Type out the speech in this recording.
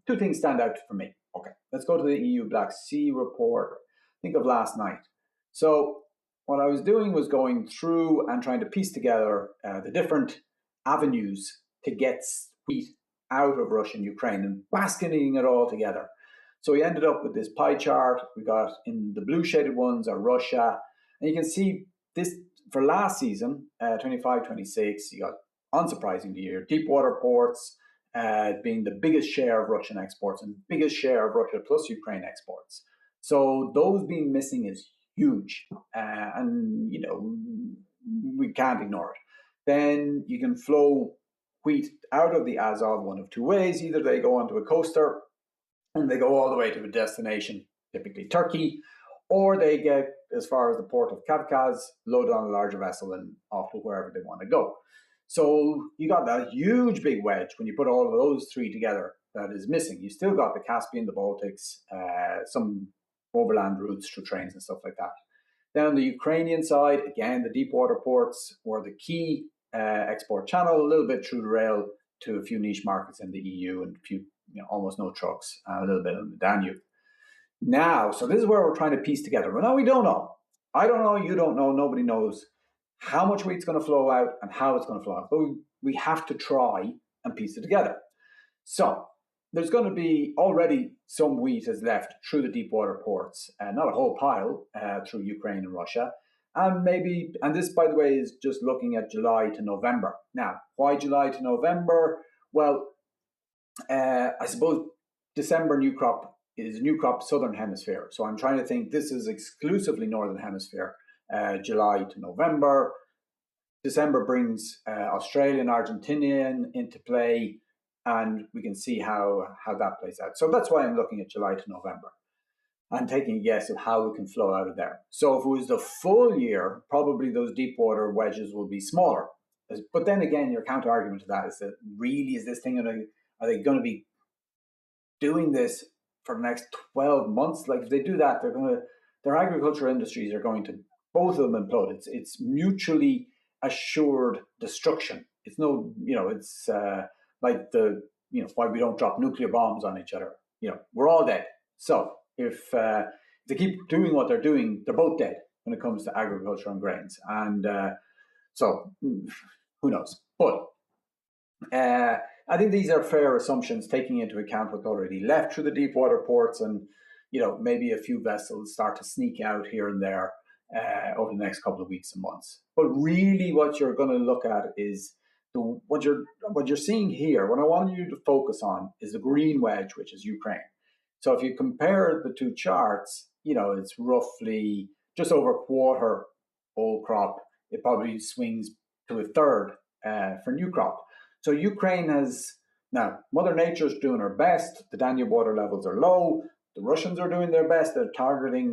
two things stand out for me. Okay, let's go to the EU Black Sea report. Think of last night. So what I was doing was going through and trying to piece together the different avenues to get wheat out of Russia and Ukraine and basketing it all together. So we ended up with this pie chart. We got in the blue shaded ones are Russia. And you can see this for last season, 25-26, you got, unsurprisingly here, deep water ports being the biggest share of Russian exports and biggest share of Russia plus Ukraine exports. So those being missing is huge. And, you know, we can't ignore it. Then you can flow wheat out of the Azov one of two ways. Either they go onto a coaster and they go all the way to a destination, typically Turkey, or they get as far as the port of Kavkaz, load on a larger vessel and off to wherever they want to go. So you got that huge big wedge when you put all of those three together that is missing. You still got the Caspian, the Baltics, some overland routes through trains and stuff like that. Then on the Ukrainian side, again, the deep water ports were the key export channel, a little bit through the rail to a few niche markets in the EU and a few, almost no trucks, a little bit on the Danube. Now, so this is where we're trying to piece together. Well, now we don't know. I don't know, you don't know, nobody knows how much wheat's going to flow out and how it's going to flow out. But we have to try and piece it together. So there's going to be already some wheat has left through the deep water ports, not a whole pile through Ukraine and Russia. And this, by the way, is just looking at July to November. Now, why July to November? Well, I suppose December new crop is new crop southern hemisphere. So I'm trying to think this is exclusively northern hemisphere, July to November. December brings Australian, Argentinian into play, and we can see how that plays out. So that's why I'm looking at July to November. I'm taking a guess of how it can flow out of there. So if it was the full year, probably those deep water wedges will be smaller. But then again, your counter argument to that is that really is this thing are they going to be doing this for the next 12 months? Like if they do that, their agriculture industries are going to, both of them implode. It's mutually assured destruction. It's no, it's like why we don't drop nuclear bombs on each other. We're all dead. So if they keep doing what they're doing, they're both dead when it comes to agriculture and grains. And so who knows? But I think these are fair assumptions, taking into account what's already left through the deep water ports, and maybe a few vessels start to sneak out here and there over the next couple of weeks and months. But really, what you're going to look at is what you're seeing here. What I want you to focus on is the green wedge, which is Ukraine. So if you compare the two charts, it's roughly just over a quarter old crop. It probably swings to a third for new crop. So Ukraine now Mother Nature's doing her best. The Danube water levels are low. The Russians are doing their best. They're targeting